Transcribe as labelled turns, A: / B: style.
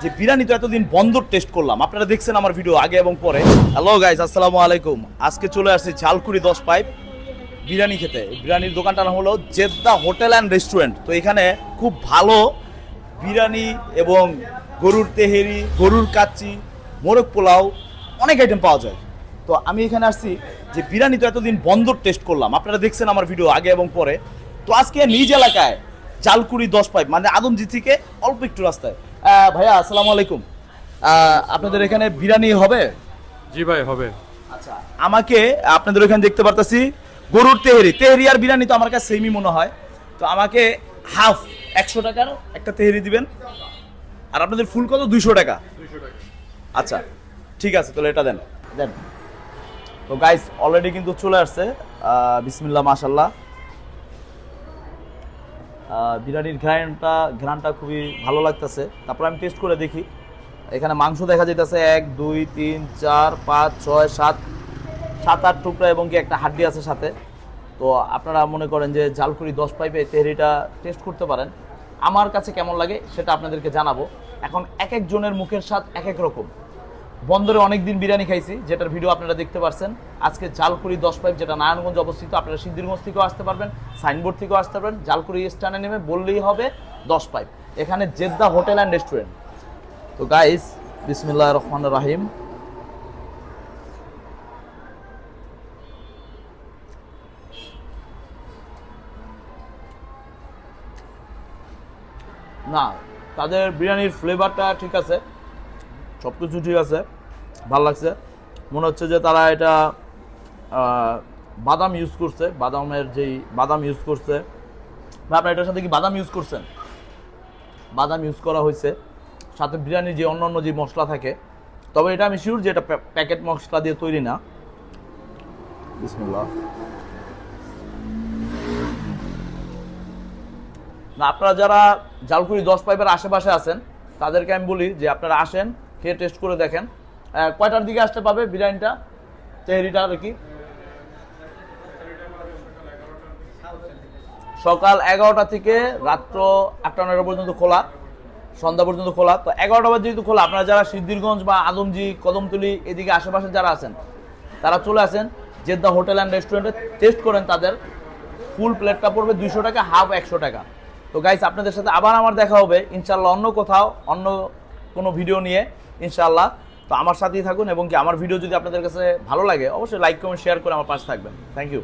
A: যে বিরিয়ানি তো এতদিন বন্দর টেস্ট করলাম, আপনারা দেখছেন আমার ভিডিও আগে এবং পরে। হ্যালো গাইজ, আসসালামু আলাইকুম। আজকে চলে আসছি ঝালকুড়ি 10 পাইপ বিরিয়ানি খেতে। বিরিয়ানির দোকানটার নাম হলো জেদ্দা হোটেল অ্যান্ড রেস্টুরেন্ট। তো এখানে খুব ভালো বিরিয়ানি এবং গরুর তেহেরি, গরুর কাচ্চি, মোরগ পোলাও, অনেক আইটেম পাওয়া যায়। তো আমি এখানে আসছি যে বিরিয়ানি তো এতদিন বন্দর টেস্ট করলাম, আপনারা দেখছেন আমার ভিডিও আগে এবং পরে। তো আজকে নিজ এলাকায় ঝালকুড়ি 10 পাইপ মানে আদমজি থেকে অল্প একটু রাস্তায়। ভাইয়া আসসালামু আলাইকুম, আপনাদের এখানে বিরিয়ানি হবে?
B: জি ভাই হবে।
A: আচ্ছা, আমাকে আপনাদের ওখানে দেখতে পারতাছি গরুর তেহেরি, তেহেরি আর বিরিয়ানি তো আমার কাছে সেমই মনে হয়। তো আমাকে হাফ 100 টাকার একটা তেহেরি দিবেন, আর আপনাদের ফুল কত? 200 টাকা। আচ্ছা ঠিক আছে, তাহলে এটা দেন দেন। তো গাইস অলরেডি কিন্তু চলে আসছে, বিসমিল্লাহ মাশাল্লাহ। বিরিয়ানির ঘ্রাণটা খুবই ভালো লাগতেছে। তারপর আমি টেস্ট করে দেখি। এখানে মাংস দেখা যাইতেছে 1 2 3 4 5 6 7 7-8 টুকরা এবং কি একটা হাড্ডি আছে সাথে। তো আপনারা মনে করেন যে ঝালকুড়ি 10 পাইপে তেহরিটা টেস্ট করতে পারেন। আমার কাছে কেমন লাগে সেটা আপনাদেরকে জানাবো। এখন এক একজনের মুখের স্বাদ এক এক রকম। বন্দরে অনেক দিন বিরিয়ানি খাইছি, যেটার ভিডিও আপনারা দেখতে পারছেন। আজকে ঝালকুড়ি 10 পাইপ, যেটা নারায়ণগঞ্জ অবস্থিত, আপনারা সিদ্ধিরগঞ্জ থেকেও আসতে পারবেন, সাইনবোর্ড থেকেও আসতে পারবেন। ঝালকুড়ি স্ট্যান্ডে নেমে বললেই হবে 10 পাইপ। এখানে জেদ্দা হোটেল অ্যান্ড রেস্টুরেন্ট। তো গাইস বিসমিল্লাহির রহমানির রহিম। না, তাদের বিরিয়ানির ফ্লেভারটা ঠিক আছে, সব কিছু ঠিক আছে, ভালো লাগছে। মনে হচ্ছে যে তারা এটা বাদাম ইউজ করছে, বাদাম ইউজ করছে। বা আপনার এটার সাথে কি বাদাম ইউজ করছেন? বাদাম ইউজ করা হয়েছে, সাথে বিরিয়ানির যে অন্যান্য যে মশলা থাকে। তবে এটা আমি শিওর যে এটা প্যাকেট মশলা দিয়ে তৈরি না। বিসমিল্লাহ। না, আপনারা যারা ঝালকুড়ি 10 পাইপের আশেপাশে আছেন তাদেরকে আমি বলি যে আপনারা আসেন, খেয়ে টেস্ট করে দেখেন। কয়টার দিকে আসতে পাবে বিরিয়ানিটা, তেহরিটা আর কি? সকাল 11টা থেকে রাত্র 8-9 পর্যন্ত খোলা, সন্ধ্যা পর্যন্ত খোলা। তো 11টা বাজে যেহেতু খোলা, আপনারা যারা সিদ্ধিরগঞ্জ বা আদমজি, কদমতলি এদিকে আশেপাশে যারা আছেন তারা চলে আসেন জেদ্দা হোটেল অ্যান্ড রেস্টুরেন্টে, টেস্ট করেন। তাদের ফুল প্লেটটা পড়বে 200 টাকা, হাফ 100 টাকা। তো গাইস আপনাদের সাথে আবার আমার দেখা হবে ইনশাল্লাহ অন্য কোথাও, অন্য কোনো ভিডিও নিয়ে ইনশাল্লাহ। তো আমার সাথেই থাকুন, এবং কি আমার ভিডিও যদি আপনাদের কাছে ভালো লাগে অবশ্যই লাইক কমেন্ট শেয়ার করে আমার পাশে থাকবেন। Thank you.